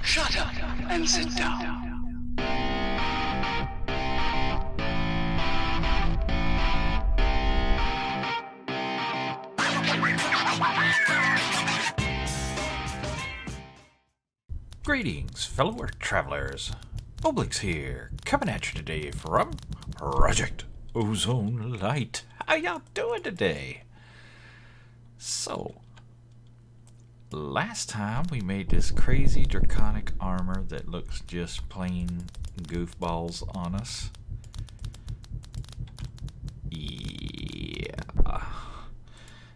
Shut up and sit down. Greetings, fellow Earth travelers. Oblyx here, coming at you today from Project Ozone Lite. How y'all doing today? So, last time we made this crazy draconic armor that looks just plain goofballs on us. Yeah.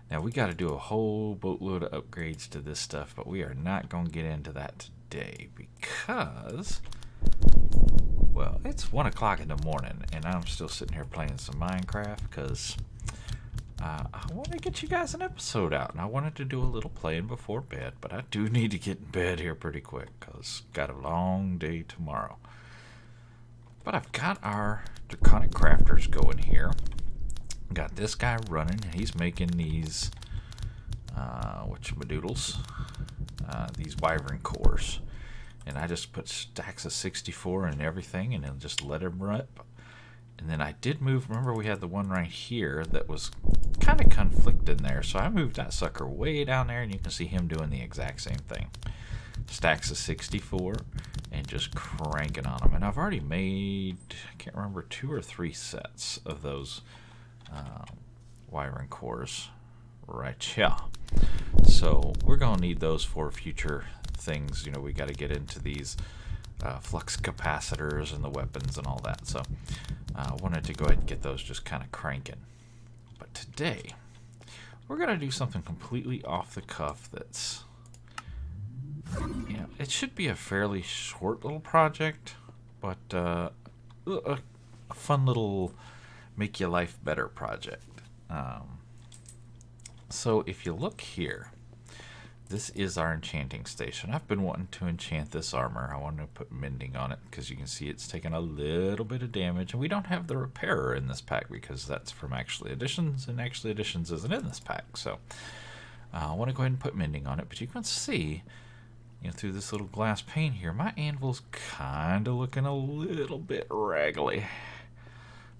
Now we got to do a whole boatload of upgrades to this stuff, but we are not going to get into that today because, well, it's 1 o'clock in the morning and I'm still sitting here playing some Minecraft because I want to get you guys an episode out, and I wanted to do a little playing before bed, but I do need to get in bed here pretty quick because got a long day tomorrow. But I've got our draconic crafters going here. Got this guy running, and he's making these whatchamadoodles, these wyvern cores, and I just put stacks of 64 and everything, and then just let him rip. And then I did move, remember we had the one right here that was kind of conflicted there, so I moved that sucker way down there, and you can see him doing the exact same thing. Stacks of 64 and just cranking on them. And I've already made, I can't remember, 2 or 3 sets of those wyvern cores right here. So we're going to need those for future things. You know, we got to get into these flux capacitors and the weapons and all that. So I wanted to go ahead and get those just kind of cranking. But today, we're going to do something completely off the cuff that's, you know, it should be a fairly short little project, but a fun little make your life better project. So if you look here, this is our enchanting station. I've been wanting to enchant this armor. I wanted to put mending on it because you can see it's taken a little bit of damage, and we don't have the repairer in this pack because that's from Actually Editions, and Actually Editions isn't in this pack. So I want to go ahead and put mending on it, but you can see, you know, through this little glass pane here, my anvil's kind of looking a little bit raggedy.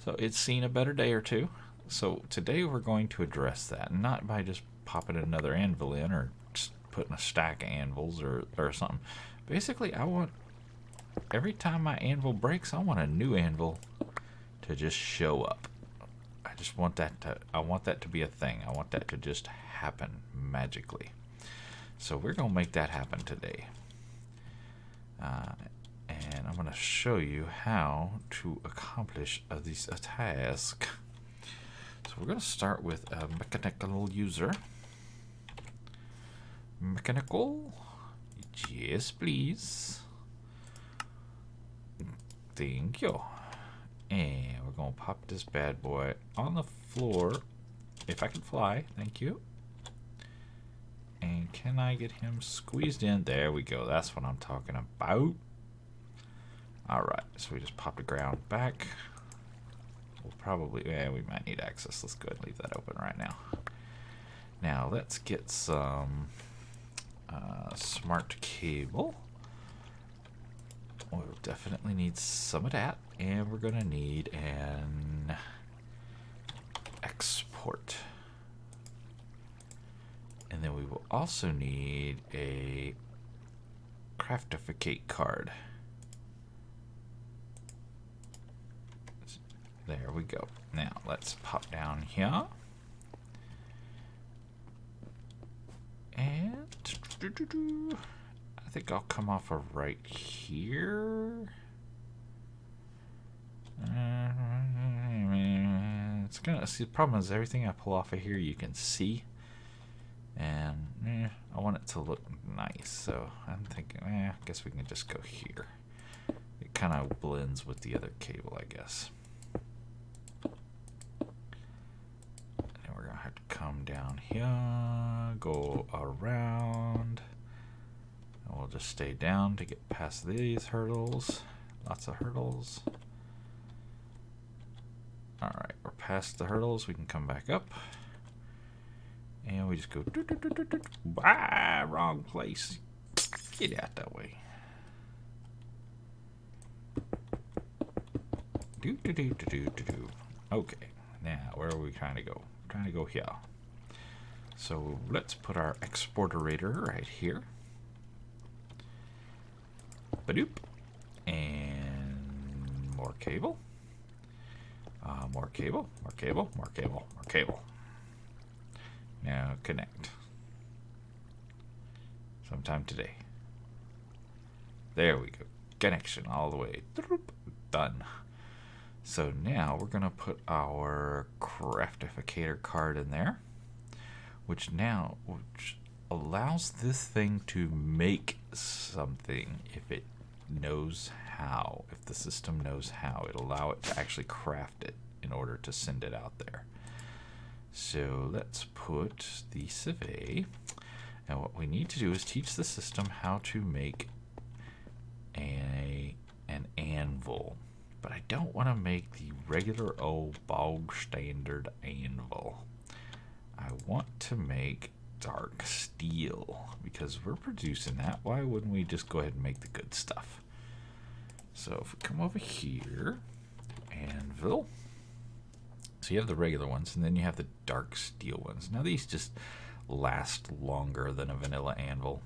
So it's seen a better day or two. So today we're going to address that, not by just popping another anvil in or just putting a stack of anvils or something. Basically, I want, every time my anvil breaks, I want a new anvil to just show up. I just want that to, I want that to be a thing. I want that to just happen magically. So we're going to make that happen today. And I'm going to show you how to accomplish this task. So we're going to start with a mechanical user. Mechanical? Yes, please. Thank you. And we're going to pop this bad boy on the floor. If I can fly, thank you. And can I get him squeezed in? There we go. That's what I'm talking about. Alright, so we just pop the ground back. We'll probably, we might need access. Let's go ahead and leave that open right now. Now let's get some smart cable. We'll definitely need some of that, and we're going to need an export. And then we will also need a craftificate card. There we go. Now let's pop down here. And I think I'll come off of right here. It's gonna see, the problem is everything I pull off of here you can see. And I want it to look nice, so I'm thinking, I guess we can just go here. It kind of blends with the other cable, I guess. And we're gonna have to come down here, go around, and we'll just stay down to get past these hurdles. Lots of hurdles. Alright, we're past the hurdles, we can come back up. And we just go, wrong place. Get out that way. Okay, now where are we trying to go? We're trying to go here. So let's put our exporterator right here. Badoop. And more cable. More cable, more cable, more cable, more cable. Now connect. Sometime today. There we go. Connection all the way. Done. So now we're going to put our craftificator card in there, which allows this thing to make something if it knows how. If the system knows how, it'll allow it to actually craft it in order to send it out there. So let's put the survey, and what we need to do is teach the system how to make an anvil. But I don't want to make the regular old bog standard anvil. I want to make dark steel, because we're producing that. Why wouldn't we just go ahead and make the good stuff? So if we come over here, anvil. So you have the regular ones, and then you have the dark steel ones. Now these just last longer than a vanilla anvil.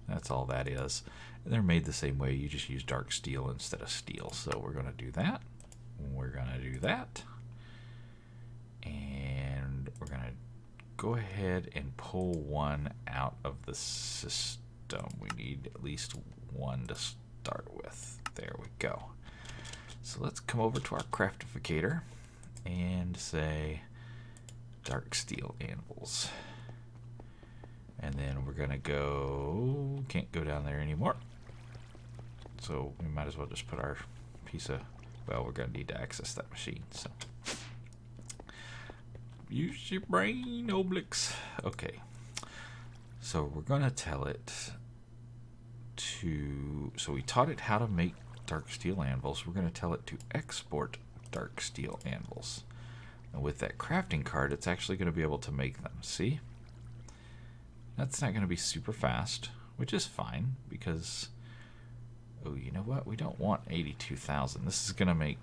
That's all that is. And they're made the same way. You just use dark steel instead of steel. So we're going to do that. We're going to do that. And we're going to go ahead and pull one out of the system. We need at least one to start with. There we go. So let's come over to our craftificator and say dark steel anvils. And then we're going to go, can't go down there anymore. So we might as well just put our piece of, well, we're going to need to access that machine. So use your brain, Oblyx. Okay. So we're going to tell it to, so we taught it how to make dark steel anvils. We're going to tell it to export dark steel anvils. And with that crafting card, it's actually going to be able to make them. See? That's not going to be super fast, which is fine, because, oh, you know what? We don't want 82,000. This is going to make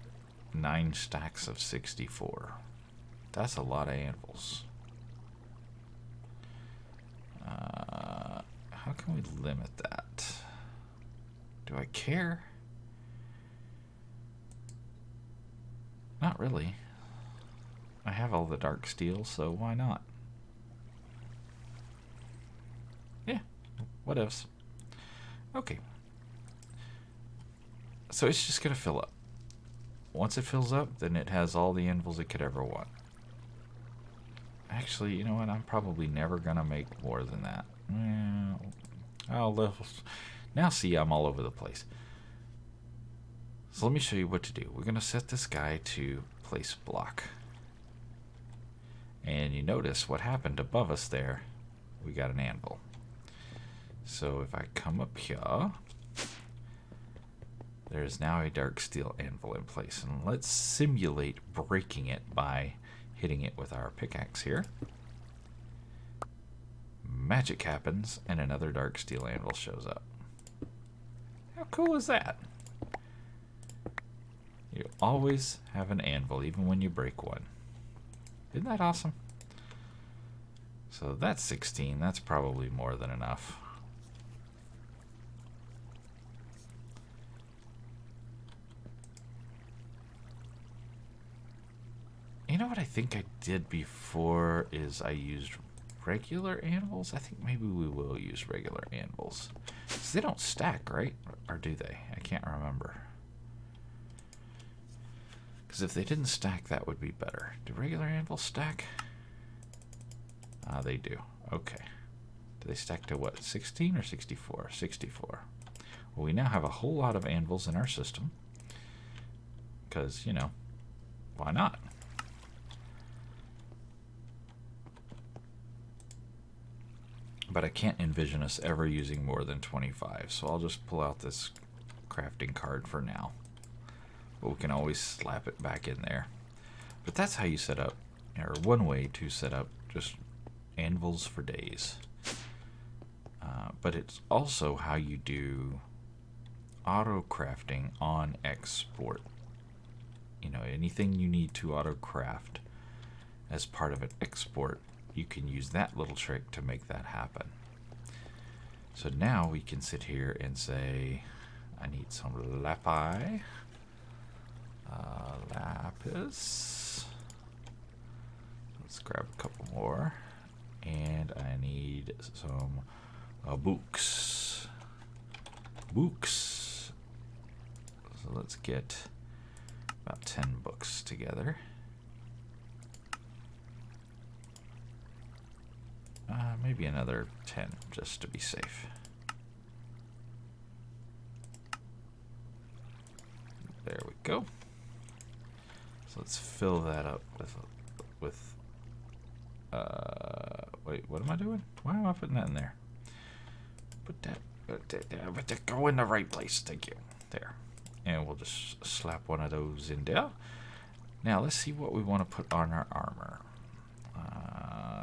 9 stacks of 64. That's a lot of anvils. How can we limit that? Do I care? Not really. I have all the dark steel, so why not? Yeah, what else? Okay. So it's just going to fill up. Once it fills up, then it has all the anvils it could ever want. Actually, you know what? I'm probably never going to make more than that. Now see, I'm all over the place. So let me show you what to do. We're going to set this guy to place block. And you notice what happened above us there. We got an anvil. So if I come up here, there's now a dark steel anvil in place. And let's simulate breaking it by hitting it with our pickaxe here. Magic happens, and another dark steel anvil shows up. How cool is that? You always have an anvil, even when you break one. Isn't that awesome? So that's 16. That's probably more than enough. You know what I think I did before is I used regular anvils. I think maybe we will use regular anvils. 'Cause they don't stack, right? Or do they? I can't remember. Because if they didn't stack, that would be better. Do regular anvils stack? They do. Okay. Do they stack to what? 16 or 64? 64. Well, we now have a whole lot of anvils in our system. Because, you know, why not? But I can't envision us ever using more than 25, so I'll just pull out this crafting card for now. But we can always slap it back in there. But that's how you set up, or one way to set up just anvils for days. But it's also how you do auto crafting on export. you know, anything you need to auto craft as part of an export, you can use that little trick to make that happen. So now we can sit here and say, I need some lapis, lapis. Let's grab a couple more, and I need some books. Books. So let's get about 10 books together. Maybe another 10 just to be safe. There we go. So let's fill that up with wait, what am I doing? Why am I putting that in there? Put that go in the right place. Thank you. There. And we'll just slap one of those in there. Now let's see what we want to put on our armor.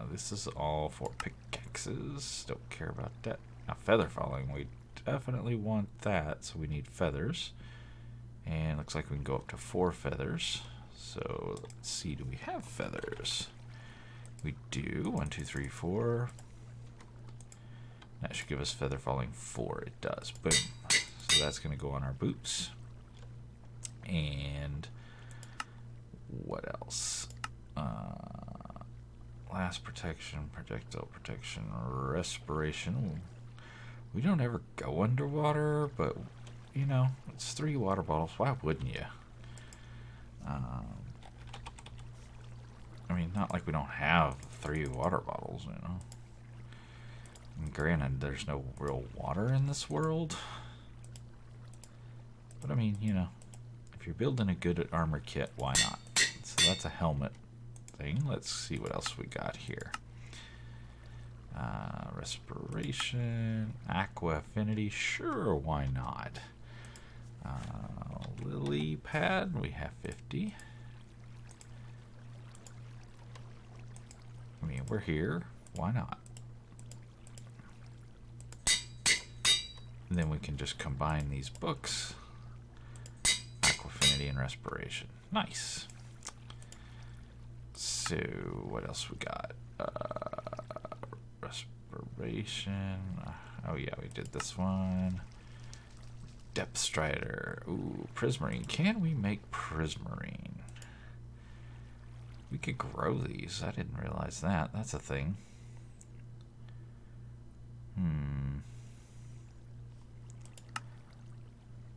This is all for pickaxes. Don't care about that. Now feather falling, we definitely want that, so we need feathers. And looks like we can go up to 4 feathers. So let's see, do we have feathers? We do. 1, 2, 3, 4. That should give us feather falling 4. It does. Boom. So that's going to go on our boots. And what else? Blast protection, projectile protection, respiration. We don't ever go underwater, but you know, it's 3 water bottles. Why wouldn't you? I mean, not like we don't have 3 water bottles, you know. And granted, there's no real water in this world. But I mean, you know, if you're building a good armor kit, why not? So that's a helmet thing. Let's see what else we got here. Respiration, aqua affinity, sure, why not? Lily pad, we have 50. I mean, we're here, why not? And then we can just combine these books. Aqua affinity and respiration. Nice. So, what else we got? Respiration. Oh yeah, we did this one. Depth strider. Ooh, prismarine. Can we make prismarine? We could grow these. I didn't realize that. That's a thing.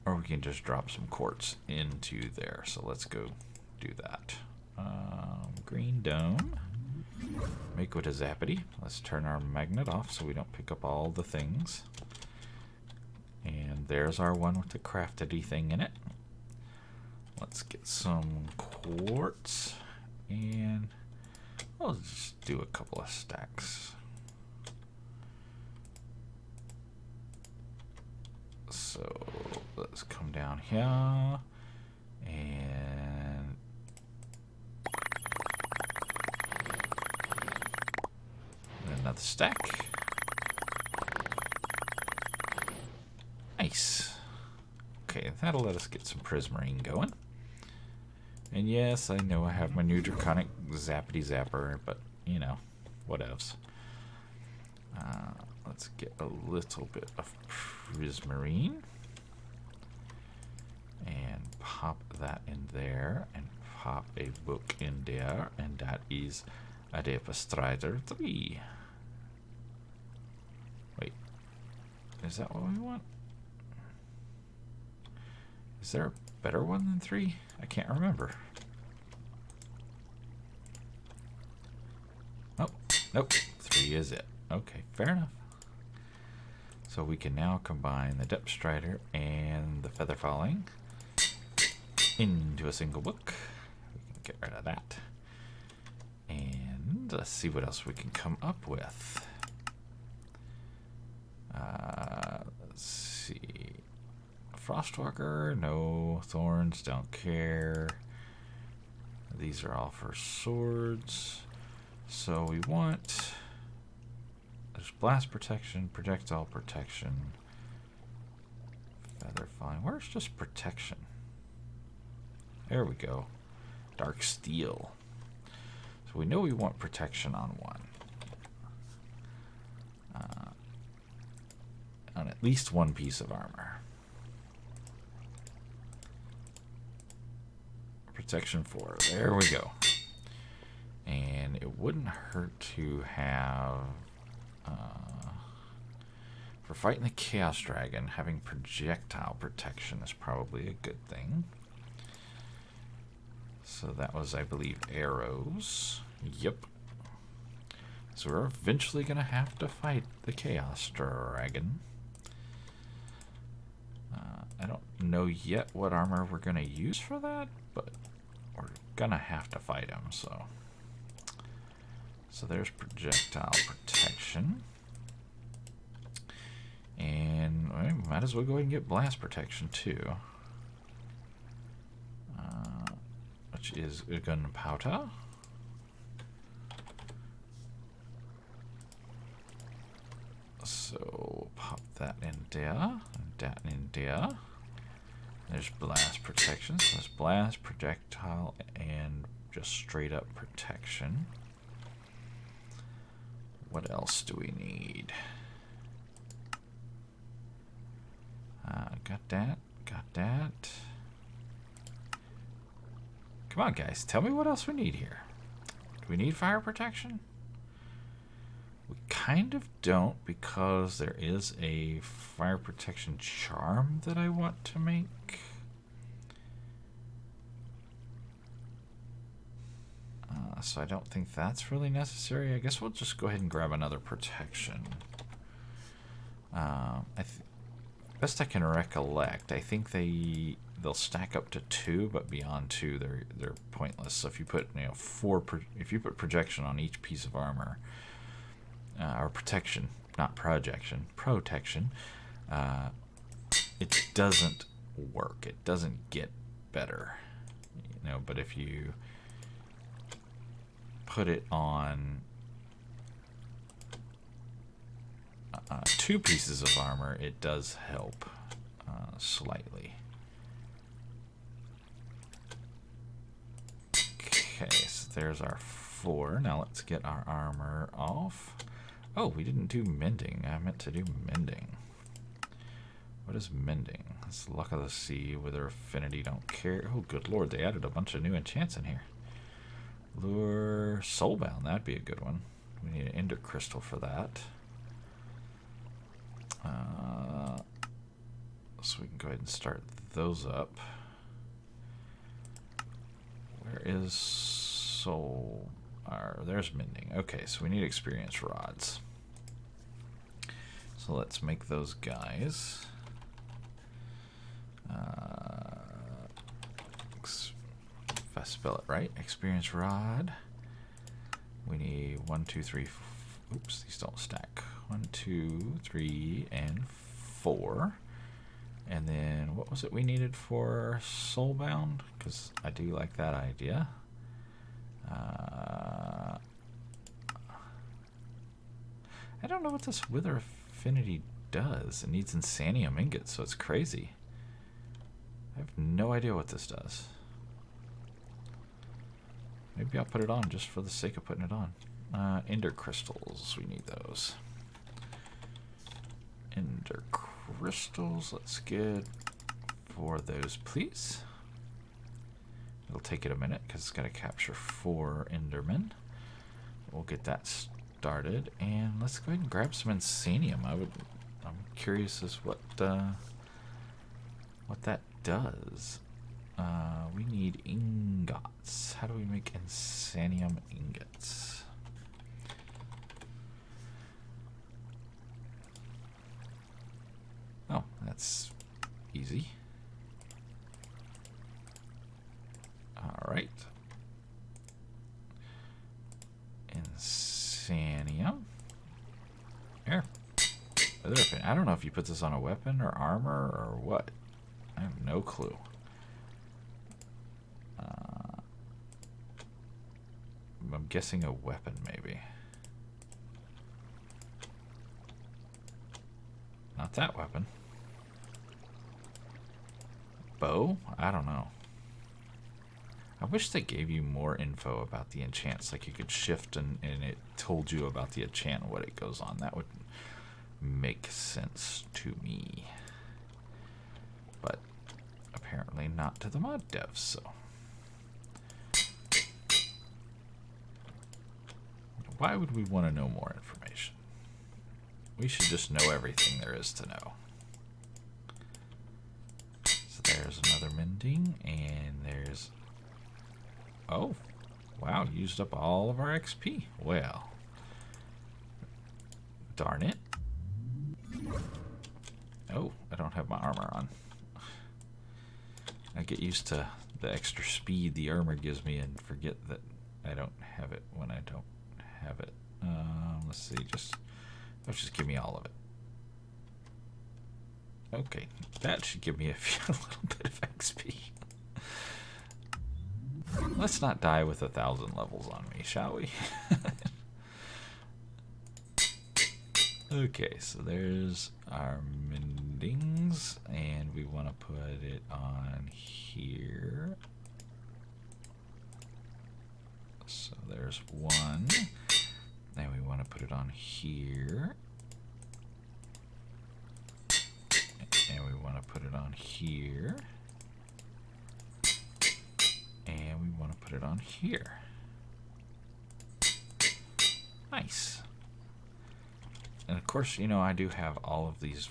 Or we can just drop some quartz into there. So let's go do that. Green dome. Make with a zappity. Let's turn our magnet off so we don't pick up all the things. And there's our one with the craftedy thing in it. Let's get some quartz. And I'll just do a couple of stacks. So let's come down here and another stack. Nice. Okay, that'll let us get some prismarine going. And yes, I know I have my new draconic zappity zapper, but you know, whatevs. Let's get a little bit of prismarine and pop that in there and pop a book in there, and that is a Depth Strider 3. Wait, is that what we want? Is there a better one than 3? I can't remember. Oh, nope, 3 is it. Okay, fair enough. So we can now combine the Depth Strider and the Feather Falling into a single book. We can get rid of that. And let's see what else we can come up with. Let's see. Frostwalker, no. Thorns, don't care. These are all for swords. So we want... There's blast protection, projectile protection, feather falling. Where's just protection? There we go. Dark steel. So we know we want protection on one. On at least one piece of armor. Protection 4. There we go. And it wouldn't hurt to have... for fighting the Chaos Dragon, having projectile protection is probably a good thing. So that was, I believe, arrows. Yep. So we're eventually going to have to fight the Chaos Dragon. I don't know yet what armor we're going to use for that, but we're going to have to fight him, so... So there's projectile protection. And we might as well go ahead and get blast protection, too. Which is a gunpowder. So pop that in there, and that in there. There's blast protection. So there's blast, projectile, and just straight up protection. What else do we need? Got that. Got that. Come on, guys. Tell me what else we need here. Do we need fire protection? We kind of don't, because there is a fire protection charm that I want to make. So I don't think that's really necessary. I guess we'll just go ahead and grab another protection. Best I can recollect, I think they'll stack up to 2, but beyond 2, they're pointless. So if you put if you put projection on each piece of armor, or protection, not projection, protection, it doesn't work. It doesn't get better, you know. But if you put it on 2 pieces of armor, it does help slightly. Okay, so there's our 4. Now let's get our armor off. Oh, we didn't do mending. I meant to do mending. What is mending? It's luck of the sea, wither affinity, don't care. Oh, good lord, they added a bunch of new enchants in here. Lure soulbound, that'd be a good one. We need an ender crystal for that. So we can go ahead and start those up. Where is soul? There's mending. Okay, so we need experience rods. So let's make those guys. If I spell it right, experience rod. We need 1, 2, 3. Oops, these don't stack. 1, 2, 3, and 4. And then what was it we needed for soulbound? Because I do like that idea. I don't know what this wither affinity does. It needs insanium ingots, so it's crazy. I have no idea what this does. Maybe I'll put it on just for the sake of putting it on. Ender crystals, we need those. Ender crystals, let's get 4 of those, please. It'll take it a minute because it's got to capture 4 endermen. We'll get that started, and let's go ahead and grab some insanium. I'm curious as what that does. We need ingots. How do we make insanium ingots? Oh, that's easy. Alright. Insanium. Here. I don't know if you put this on a weapon or armor or what. I have no clue. I'm guessing a weapon, maybe. Not that weapon. Bow? I don't know. I wish they gave you more info about the enchants, like you could shift and it told you about the enchant and what it goes on. That would make sense to me. But apparently not to the mod devs, so. Why would we want to know more information? We should just know everything there is to know. So there's another mending, and there's... Oh, wow, used up all of our XP. Well, darn it. Oh, I don't have my armor on. I get used to the extra speed the armor gives me and forget that I don't have it when I don't have it. Let's see, just give me all of it. Okay, that should give me a little bit of XP. Let's not die with 1,000 levels on me, shall we? Okay, so there's our mendings, and we want to put it on here. So there's one. Then we want to put it on here. And we want to put it on here. And we want to put it on here. Nice. And of course, you know, I do have all of these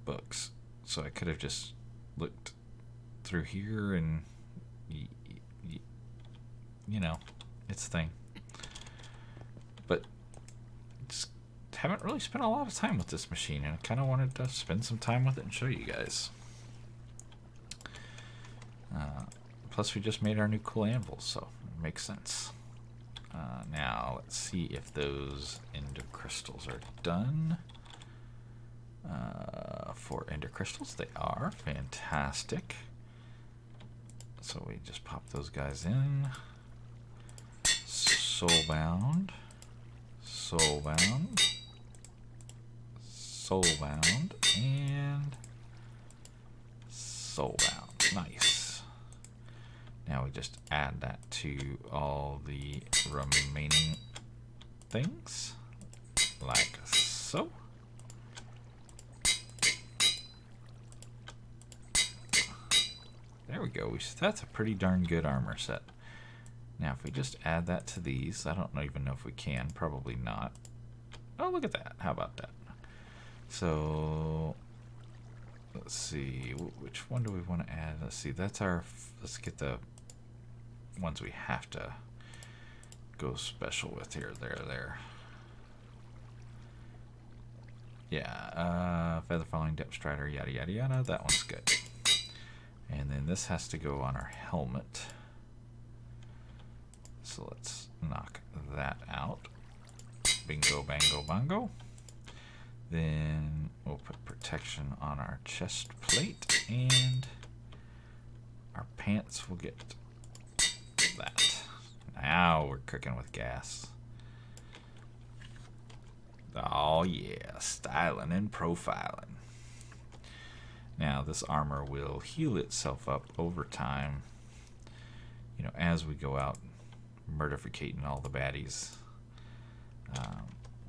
books, so I could have just looked through here and, you know, it's a thing. But just haven't really spent a lot of time with this machine, and I kind of wanted to spend some time with it and show you guys. Plus, we just made our new cool anvil, so it makes sense. Now, let's see if those ender crystals are done. 4 ender crystals, they are. Fantastic. So we just pop those guys in. Soulbound. Soulbound. Soulbound. And soulbound. Nice. Now we just add that to all the remaining things, like so. There we go. That's a pretty darn good armor set. Now if we just add that to these, I don't even know if we can, probably not. Oh, look at that. How about that? So let's see, which one do we want to add? Let's see, that's our, let's get the ones we have to go special with here. There. Yeah, feather falling, depth strider, yada yada yada. That one's good. And then this has to go on our helmet. So let's knock that out. Bingo, bango, bongo. Then we'll put protection on our chest plate, and our pants will get that. Now we're cooking with gas. Oh yeah, styling and profiling. Now this armor will heal itself up over time, you know, as we go out murdificating all the baddies.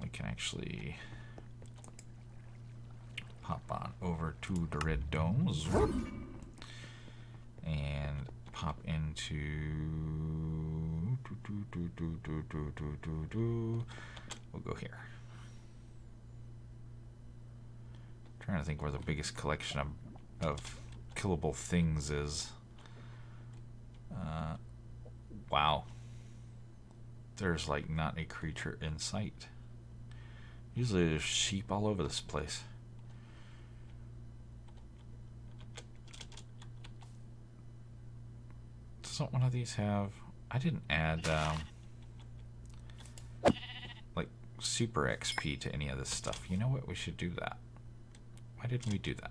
We can actually pop on over to the red domes and pop into we'll go here. Trying to think where the biggest collection of killable things is. Wow, there's like not a creature in sight. Usually there's sheep all over this place. Doesn't one of these have... I didn't add like super XP to any of this stuff. You know what? We should do that. Why didn't we do that?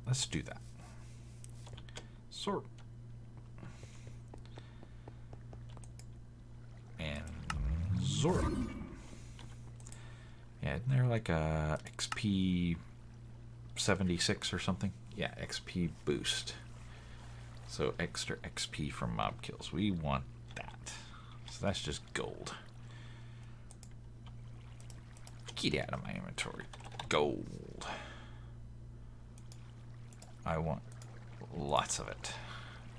Let's do that. Sort. And Zort. Yeah, isn't there like a XP 76 or something? Yeah, XP boost. So extra XP from mob kills. We want that. So that's just gold. Get out of my inventory. Gold. I want lots of it.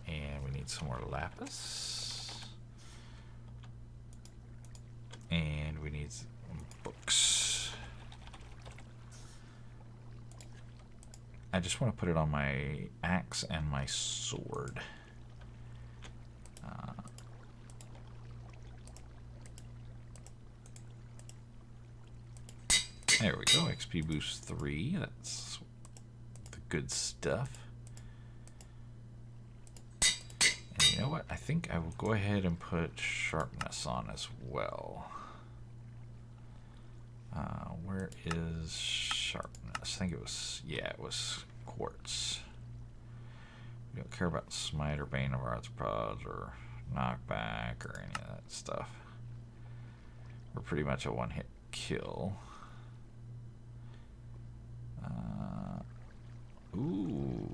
And we need some more lapis. And we need some books. I just want to put it on my axe and my sword. There we go. XP boost 3. That's the good stuff. And you know what? I think I will go ahead and put sharpness on as well. Where is sharpness? I think it was, yeah, it was quartz. We don't care about smite or bane of arthropods or knockback or any of that stuff. We're pretty much a one-hit kill. Ooh,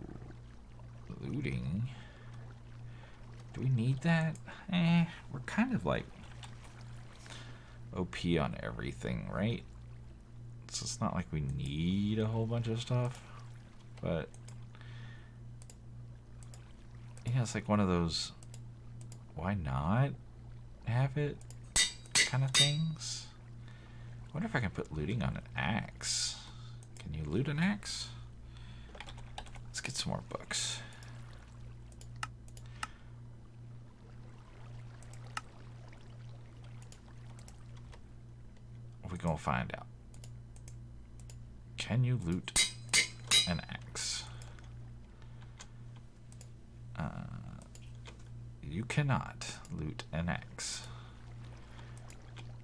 looting. Do we need that? We're kind of like OP on everything, right? So it's not like we need a whole bunch of stuff, but yeah, it's like one of those why not have it kind of things. I wonder if I can put looting on an axe. Can you loot an axe? Let's get some more books. We're gonna find out. Can you loot an axe? You cannot loot an axe.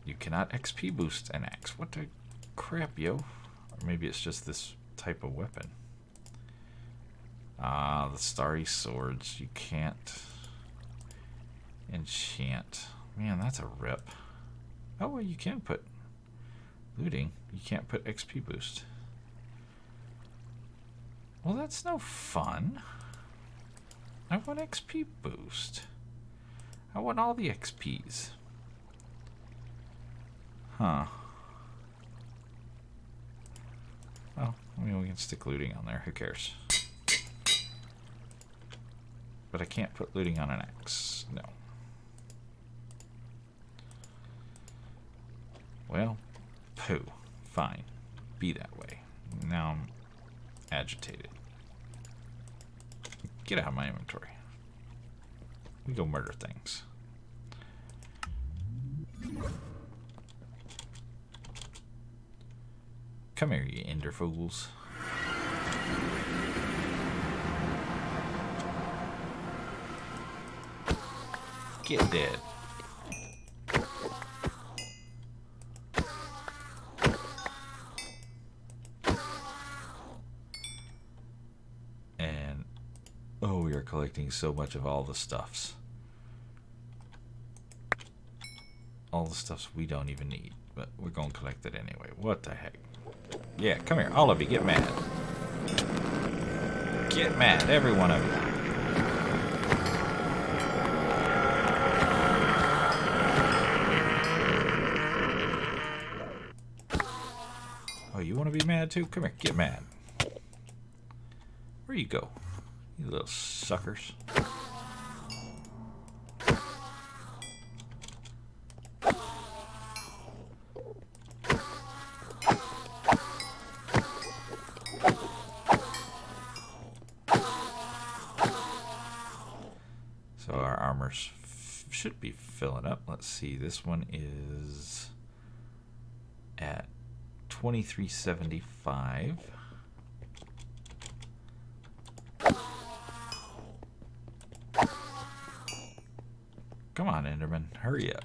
You cannot XP boost an axe. What the crap, yo? Or maybe it's just this type of weapon. The starry swords. You can't enchant. Man, that's a rip. Oh, well, you can put looting. You can't put XP boost. Well, that's no fun. I want XP boost. I want all the XPs. Huh. Well, I mean, we can stick looting on there. Who cares? But I can't put looting on an axe. No. Well, pooh. Fine. Be that way. Now I'm agitated. Get out of my inventory. We go murder things. Come here, you ender fools. Get dead. And oh, we are collecting so much of all the stuffs. All the stuffs we don't even need, but we're gonna collect it anyway. What the heck? Yeah, come here, all of you, get mad. Get mad, every one of you. Oh, you want to be mad too? Come here, get mad. Where you go? You little suckers. So our armors should be filling up. Let's see, this one is at 2375. Come on, Enderman, hurry up.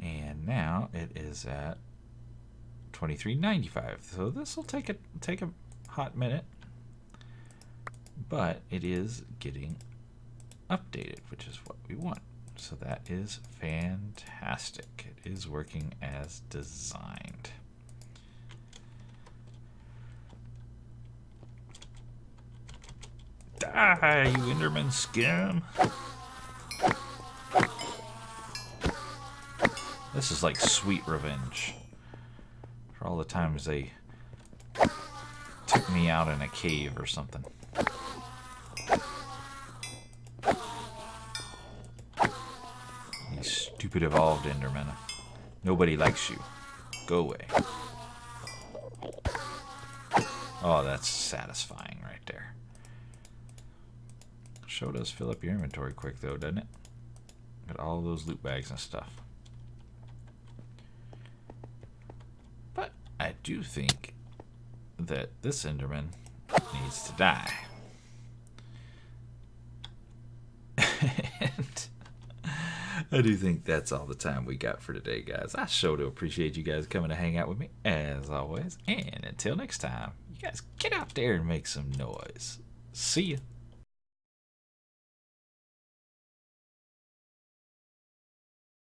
And now it is at 2395. So this will take a hot minute, but it is getting updated, which is what we want. So that is fantastic. It is working as designed. Die, you Enderman scum! This is like sweet revenge for all the times they took me out in a cave or something. You stupid evolved Enderman. Nobody likes you. Go away. Oh, that's satisfying right there. Show does fill up your inventory quick though, doesn't it? Got all those loot bags and stuff. But I do think that this Enderman needs to die. And I do think that's all the time we got for today, guys. I sure do appreciate you guys coming to hang out with me, as always. And until next time, you guys get out there and make some noise. See ya.